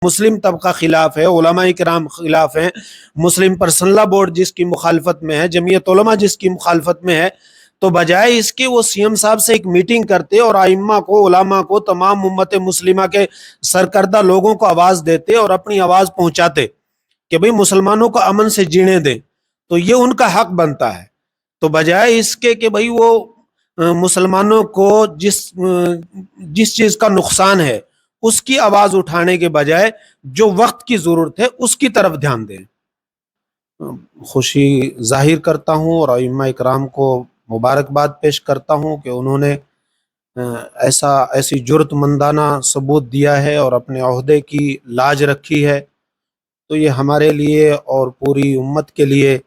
مسلم طبقہ خلاف ہے، علماء کرام خلاف ہیں، مسلم پرسنل لا بورڈ جس کی مخالفت میں ہے، جمعیت علماء جس کی مخالفت میں ہے، تو بجائے اس کے وہ سی ایم صاحب سے ایک میٹنگ کرتے اور ائمہ کو، علماء کو، تمام امت مسلمہ کے سرکردہ لوگوں کو آواز دیتے اور اپنی آواز پہنچاتے کہ بھئی مسلمانوں کو امن سے جینے دیں، تو یہ ان کا حق بنتا ہے۔ تو بجائے اس کے کہ بھئی وہ مسلمانوں کو جس چیز کا نقصان ہے اس کی آواز اٹھانے کے بجائے جو وقت کی ضرورت ہے اس کی طرف دھیان دیں۔ خوشی ظاہر کرتا ہوں اور ائمہ اکرام کو مبارکباد پیش کرتا ہوں کہ انہوں نے ایسی جرت مندانہ ثبوت دیا ہے اور اپنے عہدے کی لاج رکھی ہے، تو یہ ہمارے لیے اور پوری امت کے لیے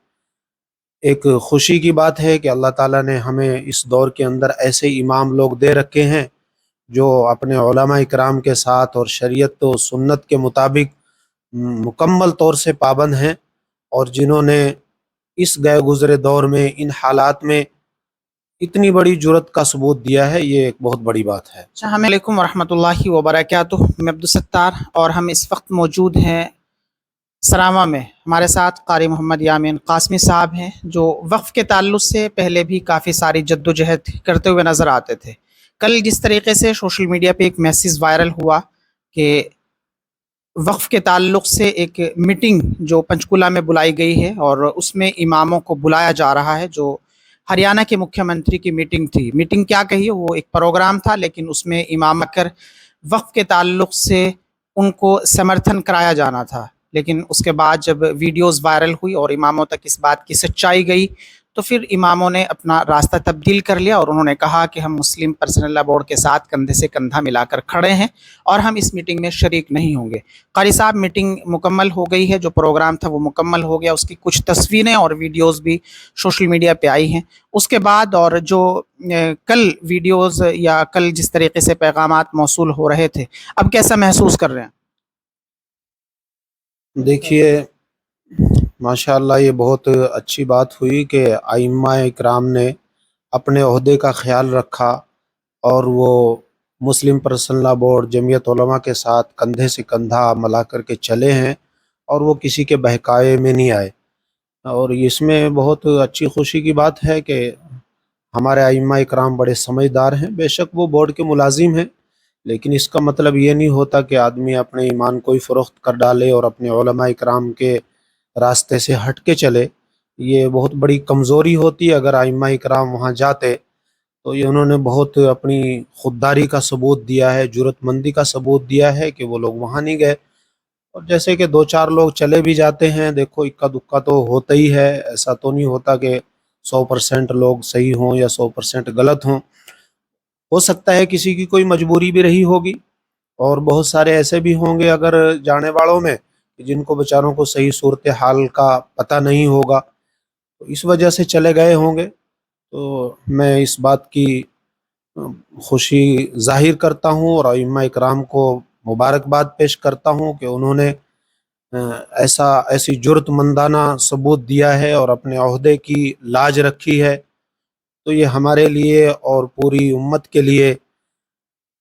ایک خوشی کی بات ہے کہ اللہ تعالیٰ نے ہمیں اس دور کے اندر ایسے امام لوگ دے رکھے ہیں جو اپنے علماء اکرام کے ساتھ اور شریعت و سنت کے مطابق مکمل طور سے پابند ہیں، اور جنہوں نے اس گئے گزرے دور میں ان حالات میں اتنی بڑی جرت کا ثبوت دیا ہے، یہ ایک بہت بڑی بات ہے۔ السلام علیکم ورحمۃ اللہ وبرکاتہ۔ میں عبدالستار اور ہم اس وقت موجود ہیں سراواں میں۔ ہمارے ساتھ قاری محمد یامین قاسمی صاحب ہیں جو وقف کے تعلق سے پہلے بھی کافی ساری جد و جہد کرتے ہوئے نظر آتے تھے۔ کل جس طریقے سے سوشل میڈیا پہ ایک میسیج وائرل ہوا کہ وقف کے تعلق سے ایک میٹنگ جو پنچکولہ میں بلائی گئی ہے اور اس میں اماموں کو بلایا جا رہا ہے، جو ہریانہ کے مکھیہ منتری کی میٹنگ تھی۔ میٹنگ کیا کہیے، وہ ایک پروگرام تھا، لیکن اس میں امام کر وقف کے تعلق سے ان کو سمرتھن کرایا جانا تھا۔ لیکن اس کے بعد جب ویڈیوز وائرل ہوئی اور اماموں تک اس بات کی سچائی گئی تو پھر اماموں نے اپنا راستہ تبدیل کر لیا اور انہوں نے کہا کہ ہم مسلم پرسنل لا بورڈ کے ساتھ کندھے سے کندھا ملا کر کھڑے ہیں اور ہم اس میٹنگ میں شریک نہیں ہوں گے۔ قاری صاحب، میٹنگ مکمل ہو گئی ہے، جو پروگرام تھا وہ مکمل ہو گیا، اس کی کچھ تصویریں اور ویڈیوز بھی سوشل میڈیا پہ آئی ہیں۔ اس کے بعد اور جو کل ویڈیوز یا کل جس طریقے سے پیغامات موصول ہو رہے تھے، اب کیسا محسوس کر رہے ہیں؟ دیکھیے، ماشاءاللہ یہ بہت اچھی بات ہوئی کہ ائمہ اکرام نے اپنے عہدے کا خیال رکھا اور وہ مسلم پرسنل لا بورڈ، جمعیت علماء کے ساتھ کندھے سے کندھا ملا کر کے چلے ہیں اور وہ کسی کے بہکائے میں نہیں آئے، اور اس میں بہت اچھی خوشی کی بات ہے کہ ہمارے ائمہ اکرام بڑے سمجھدار ہیں۔ بے شک وہ بورڈ کے ملازم ہیں، لیکن اس کا مطلب یہ نہیں ہوتا کہ آدمی اپنے ایمان کو ہی فروخت کر ڈالے اور اپنے علماء اکرام کے راستے سے ہٹ کے چلے۔ یہ بہت بڑی کمزوری ہوتی ہے۔ اگر ائمہ اکرام وہاں جاتے تو یہ انہوں نے بہت اپنی خودداری کا ثبوت دیا ہے، جرت مندی کا ثبوت دیا ہے کہ وہ لوگ وہاں نہیں گئے۔ اور جیسے کہ دو چار لوگ چلے بھی جاتے ہیں، دیکھو اکا دکا تو ہوتا ہی ہے، ایسا تو نہیں ہوتا کہ 100% لوگ صحیح ہوں یا 100% غلط ہوں۔ ہو سکتا ہے کسی کی کوئی مجبوری بھی رہی ہوگی، اور بہت سارے ایسے بھی ہوں گے اگر جانے والوں میں جن کو بیچاروں کو صحیح صورتحال کا پتہ نہیں ہوگا، تو اس وجہ سے چلے گئے ہوں گے۔ تو میں اس بات کی خوشی ظاہر کرتا ہوں اور ائمہ اکرام کو مبارکباد پیش کرتا ہوں کہ انہوں نے ایسی جرت مندانہ ثبوت دیا ہے اور اپنے عہدے کی لاج رکھی ہے، تو یہ ہمارے لیے اور پوری امت کے لیے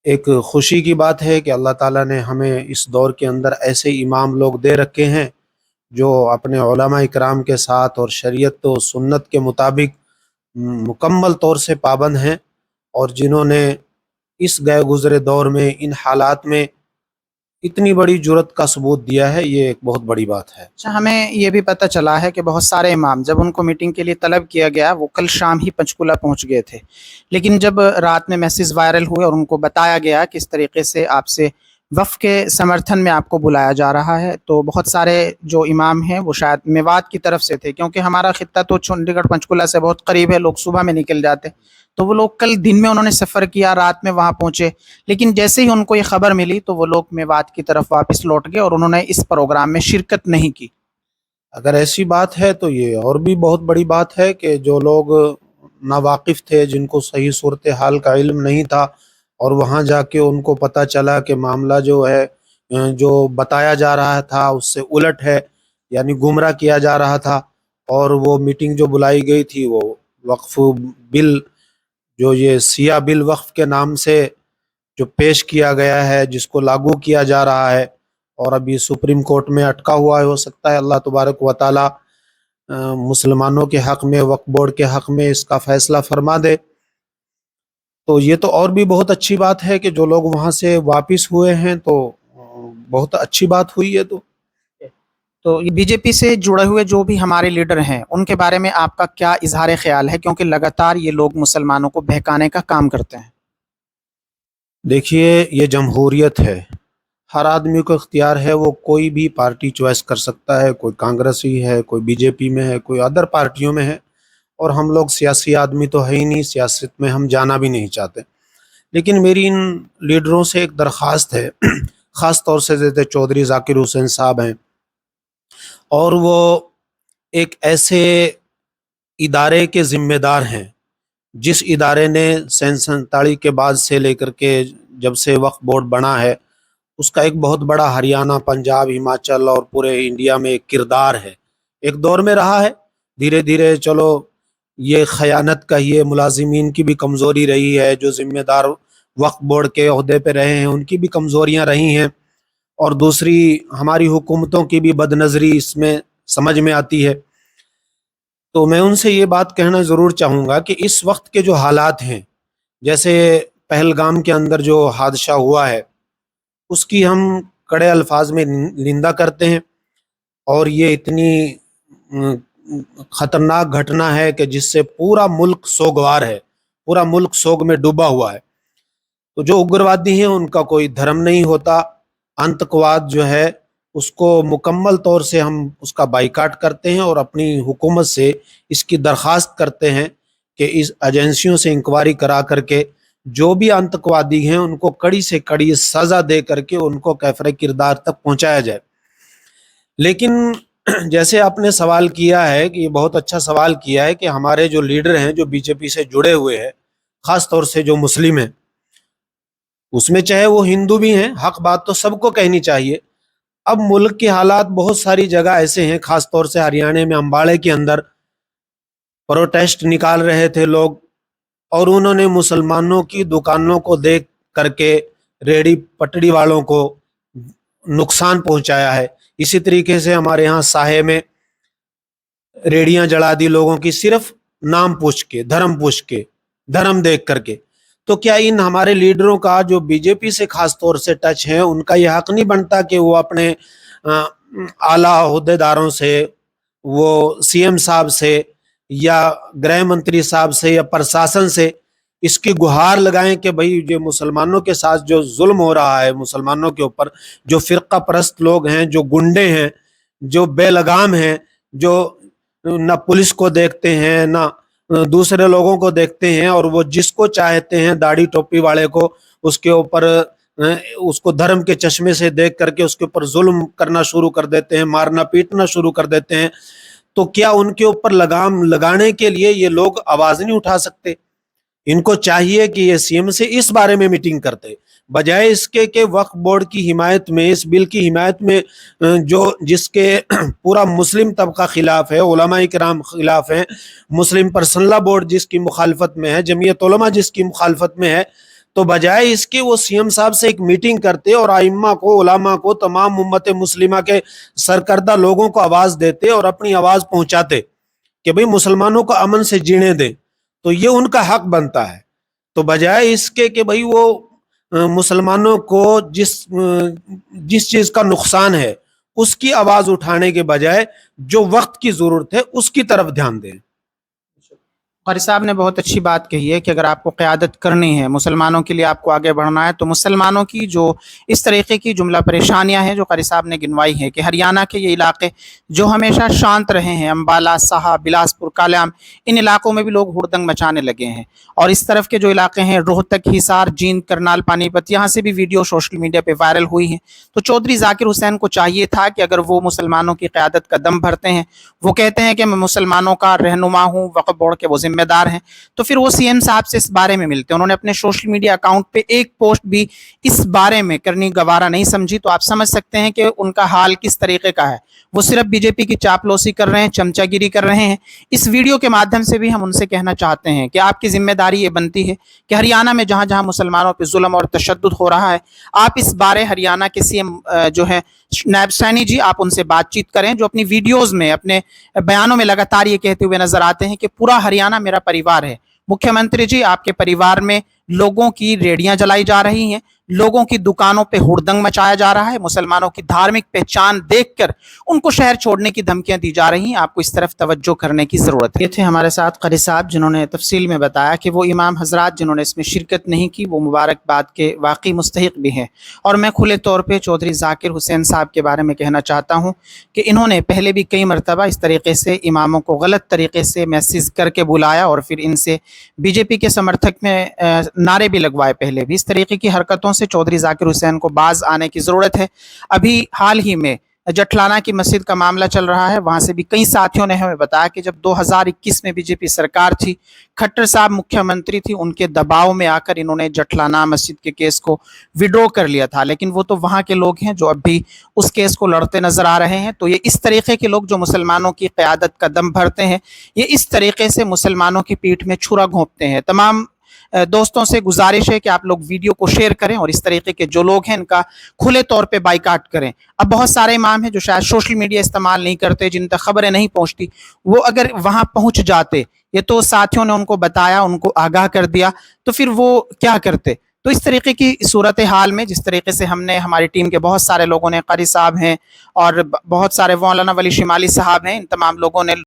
ایک خوشی کی بات ہے کہ اللہ تعالیٰ نے ہمیں اس دور کے اندر ایسے امام لوگ دے رکھے ہیں جو اپنے علماء اکرام کے ساتھ اور شریعت و سنت کے مطابق مکمل طور سے پابند ہیں، اور جنہوں نے اس گئے گزرے دور میں ان حالات میں اتنی بڑی جرت کا ثبوت دیا ہے، یہ ایک بہت بڑی بات ہے۔ اچھا، ہمیں یہ بھی پتہ چلا ہے کہ بہت سارے امام جب ان کو میٹنگ کے لیے طلب کیا گیا وہ کل شام ہی پنچکولہ پہنچ گئے تھے، لیکن جب رات میں میسیج وائرل ہوئے اور ان کو بتایا گیا کہ اس طریقے سے آپ سے وقف کے سمرتھن میں آپ کو بلایا جا رہا ہے، تو بہت سارے جو امام ہیں وہ شاید میوات کی طرف سے تھے، کیونکہ ہمارا خطہ تو چنڈی گڑھ پنچکولہ سے بہت قریب ہے، لوگ صبح میں نکل جاتے، تو وہ لوگ کل دن میں انہوں نے سفر کیا، رات میں وہاں پہنچے، لیکن جیسے ہی ان کو یہ خبر ملی تو وہ لوگ میوات کی طرف واپس لوٹ گئے اور انہوں نے اس پروگرام میں شرکت نہیں کی۔ اگر ایسی بات ہے تو یہ اور بھی بہت بڑی بات ہے کہ جو لوگ ناواقف تھے، جن کو صحیح صورتحال کا علم نہیں تھا، اور وہاں جا کے ان کو پتہ چلا کہ معاملہ جو ہے جو بتایا جا رہا تھا اس سے الٹ ہے، یعنی گمراہ کیا جا رہا تھا، اور وہ میٹنگ جو بلائی گئی تھی وہ وقف بل، جو یہ سیاہ بل وقف کے نام سے جو پیش کیا گیا ہے، جس کو لاگو کیا جا رہا ہے، اور ابھی سپریم کورٹ میں اٹکا ہوا ہے. ہو سکتا ہے اللہ تبارک و تعالی مسلمانوں کے حق میں، وقف بورڈ کے حق میں اس کا فیصلہ فرما دے. تو یہ تو اور بھی بہت اچھی بات ہے کہ جو لوگ وہاں سے واپس ہوئے ہیں تو بہت اچھی بات ہوئی ہے. تو بی جے پی سے جڑے ہوئے جو بھی ہمارے لیڈر ہیں ان کے بارے میں آپ کا کیا اظہار خیال ہے، کیونکہ لگاتار یہ لوگ مسلمانوں کو بہکانے کا کام کرتے ہیں؟ دیکھیے، یہ جمہوریت ہے، ہر آدمی کو اختیار ہے، وہ کوئی بھی پارٹی چوائس کر سکتا ہے. کوئی کانگریسی ہے، کوئی بی جے پی میں ہے، کوئی ادر پارٹیوں میں ہے. اور ہم لوگ سیاسی آدمی تو ہے ہی نہیں، سیاست میں ہم جانا بھی نہیں چاہتے. لیکن میری ان لیڈروں سے ایک درخواست ہے، خاص طور سے جیسے چودھری ذاکر حسین صاحب ہیں، اور وہ ایک ایسے ادارے کے ذمہ دار ہیں جس ادارے نے 47 کے بعد سے لے کر کے جب سے وقف بورڈ بنا ہے اس کا ایک بہت بڑا ہریانہ، پنجاب، ہماچل اور پورے انڈیا میں ایک کردار ہے. ایک دور میں رہا ہے، دھیرے دھیرے چلو یہ خیانت کا، یہ ملازمین کی بھی کمزوری رہی ہے، جو ذمہ دار وقف بورڈ کے عہدے پہ رہے ہیں ان کی بھی کمزوریاں رہی ہیں، اور دوسری ہماری حکومتوں کی بھی بد نظری اس میں سمجھ میں آتی ہے. تو میں ان سے یہ بات کہنا ضرور چاہوں گا کہ اس وقت کے جو حالات ہیں، جیسے پہلگام کے اندر جو حادثہ ہوا ہے اس کی ہم کڑے الفاظ میں نندا کرتے ہیں، اور یہ اتنی خطرناک گھٹنا ہے کہ جس سے پورا ملک سوگوار ہے، پورا ملک سوگ میں ڈوبا ہوا ہے. تو جو اگروادی ہیں ان کا کوئی دھرم نہیں ہوتا، آتنکواد جو ہے اس کو مکمل طور سے ہم اس کا بائیکاٹ کرتے ہیں، اور اپنی حکومت سے اس کی درخواست کرتے ہیں کہ اس ایجنسیوں سے انکوائری کرا کر کے جو بھی آتنکوادی ہیں ان کو کڑی سے کڑی سزا دے کر کے ان کو کیفر کردار تک پہنچایا جائے. لیکن جیسے آپ نے سوال کیا ہے کہ یہ بہت اچھا سوال کیا ہے کہ ہمارے جو لیڈر ہیں جو بی جے پی سے جڑے ہوئے ہیں، خاص طور سے جو مسلم ہیں، اس میں چاہے وہ ہندو بھی ہیں، حق بات تو سب کو کہنی چاہیے. اب ملک کے حالات بہت ساری جگہ ایسے ہیں، خاص طور سے ہریانہ میں امباڑے کے اندر پروٹیسٹ نکال رہے تھے لوگ، اور انہوں نے مسلمانوں کی دکانوں کو دیکھ کر کے ریڑھی پٹڑی والوں کو نقصان پہنچایا ہے. اسی طریقے سے ہمارے ہاں ساحے میں ریڑیاں جلا دی لوگوں کی، صرف نام پوچھ کے، دھرم دیکھ کر کے. تو کیا ان ہمارے لیڈروں کا جو بی جے پی سے خاص طور سے ٹچ ہے ان کا یہ حق نہیں بنتا کہ وہ اپنے اعلیٰ عہدے داروں سے، وہ سی ایم صاحب سے یا گرہ منتری صاحب سے یا پرشاسن سے اس کی گہار لگائیں کہ بھائی جو مسلمانوں کے ساتھ جو ظلم ہو رہا ہے، مسلمانوں کے اوپر جو فرقہ پرست لوگ ہیں، جو گنڈے ہیں، جو بے لگام ہیں، جو نہ پولیس کو دیکھتے ہیں نہ دوسرے لوگوں کو دیکھتے ہیں، اور وہ جس کو چاہتے ہیں داڑھی ٹوپی والے کو اس کے اوپر اس کو دھرم کے چشمے سے دیکھ کر کے اس کے اوپر ظلم کرنا شروع کر دیتے ہیں، مارنا پیٹنا شروع کر دیتے ہیں. تو کیا ان کے اوپر لگام لگانے کے لیے یہ لوگ آواز نہیں اٹھا سکتے؟ ان کو چاہیے کہ یہ سی ایم سے اس بارے میں میٹنگ کرتے، بجائے اس کے کہ وقف بورڈ کی حمایت میں، اس بل کی حمایت میں جس کے پورا مسلم طبقہ خلاف ہے، علماء کرام خلاف ہیں، مسلم پرسنل لا بورڈ جس کی مخالفت میں ہے، جمعیت علماء جس کی مخالفت میں ہے. تو بجائے اس کے وہ سی ایم صاحب سے ایک میٹنگ کرتے اور ائمہ کو، علماء کو، تمام امت مسلمہ کے سرکردہ لوگوں کو آواز دیتے اور اپنی آواز پہنچاتے کہ بھئی مسلمانوں کو امن سے جینے دیں، تو یہ ان کا حق بنتا ہے. تو بجائے اس کے کہ بھئی وہ مسلمانوں کو جس چیز کا نقصان ہے اس کی آواز اٹھانے کے بجائے جو وقت کی ضرورت ہے اس کی طرف دھیان دیں. قاری صاحب نے بہت اچھی بات کہی ہے کہ اگر آپ کو قیادت کرنی ہے، مسلمانوں کے لیے آپ کو آگے بڑھنا ہے، تو مسلمانوں کی جو اس طریقے کی جملہ پریشانیاں ہیں جو قاری صاحب نے گنوائی ہیں کہ ہریانہ کے یہ علاقے جو ہمیشہ شانت رہے ہیں، امبالہ، سہا، بلاسپور، کالام، ان علاقوں میں بھی لوگ ہڑدنگ مچانے لگے ہیں. اور اس طرف کے جو علاقے ہیں روہتک، حصار، جیند، کرنال، پانی پت، یہاں سے بھی ویڈیو سوشل میڈیا پہ وائرل ہوئی ہیں. تو چودھری ذاکر حسین کو چاہیے تھا کہ اگر وہ مسلمانوں کی قیادت کا دم بھرتے ہیں، وہ کہتے ہیں کہ میں مسلمانوں کا رہنما ہوں، وقف بورڈ کے وہ ذمہ ذمہ دار ہیں تو پھر وہ سی ایم صاحب سے اس بارے میں ملتے ہیں. انہوں نے اپنے سوشل میڈیا اکاؤنٹ پہ ایک پوسٹ بھی اس بارے میں کرنی گوارا نہیں سمجھی, تو آپ سمجھ سکتے ہیں کہ ان کا حال کس طریقے کا ہے. وہ صرف بی جے پی کی چاپلوسی کر رہے ہیں, چمچا گیری کر رہے ہیں. اس ویڈیو کے مادھیم سے بھی ہم ان سے کہنا چاہتے ہیں کہ آپ کی ذمہ داری یہ بنتی ہے کہ ہریانہ میں جہاں جہاں مسلمانوں پہ ظلم اور تشدد ہو رہا ہے, آپ اس بارے ہریانہ کے سی ایم جو ہے نائب سینی جی, آپ ان سے بات چیت کریں, جو اپنی ویڈیوز میں اپنے بیانوں میں لگاتار یہ کہتے ہوئے نظر آتے ہیں کہ پورا ہریانہ میرا پریوار ہے. مکھیہ منتری جی, آپ کے پریوار میں لوگوں کی ریڑیاں جلائی جا رہی ہیں, لوگوں کی دکانوں پہ ہڑدنگ مچایا جا رہا ہے, مسلمانوں کی دھارمک پہچان دیکھ کر ان کو شہر چھوڑنے کی دھمکیاں دی جا رہی ہیں. آپ کو اس طرف توجہ کرنے کی ضرورت ہے. یہ تھے ہمارے ساتھ قاری صاحب جنہوں نے تفصیل میں بتایا کہ وہ امام حضرات جنہوں نے اس میں شرکت نہیں کی وہ مبارکباد کے واقعی مستحق بھی ہیں. اور میں کھلے طور پہ چودھری ذاکر حسین صاحب کے بارے میں کہنا چاہتا ہوں کہ انہوں نے پہلے بھی کئی مرتبہ اس طریقے سے اماموں کو غلط طریقے سے میسج کر کے بلایا اور پھر ان سے بی جے پی کے سمرتھک میں نعرے بھی لگوائے. پہلے بھی اس طریقے کی حرکتوں سے چودھری ذاکر حسین کو باز آنے کی ضرورت ہے. ابھی حال ہی میں جٹھلانہ کی مسجد کا معاملہ چل رہا ہے, وہاں سے بھی کئی ساتھیوں نے ہمیں بتایا کہ جب 2021 میں بی جے پی سرکار تھی, کھٹر صاحب مکھیہ منتری تھی, ان کے دباؤ میں آ کر انہوں نے جٹھلانہ مسجد کے کیس کو وڈرو کر لیا تھا, لیکن وہ تو وہاں کے لوگ ہیں جو اب بھی اس کیس کو لڑتے نظر آ رہے ہیں. تو یہ اس طریقے کے لوگ جو مسلمانوں کی قیادت کا دم بھرتے ہیں, یہ اس طریقے سے مسلمانوں کی پیٹھ میں چھرا گھونپتے ہیں. تمام دوستوں سے گزارش ہے کہ آپ لوگ ویڈیو کو شیئر کریں اور اس طریقے کے جو لوگ ہیں ان کا کھلے طور پہ بائیکاٹ کریں. اب بہت سارے امام ہیں جو شاید سوشل میڈیا استعمال نہیں کرتے, جن تک خبریں نہیں پہنچتی, وہ اگر وہاں پہنچ جاتے, یہ تو ساتھیوں نے ان کو بتایا, ان کو آگاہ کر دیا, تو پھر وہ کیا کرتے. تو اس طریقے کی صورتحال میں جس طریقے سے ہم نے, ہماری ٹیم کے بہت سارے لوگوں نے, قاری صاحب ہیں اور بہت سارے مولانا ولی شمالی صاحب ہیں, ان تمام لوگوں نے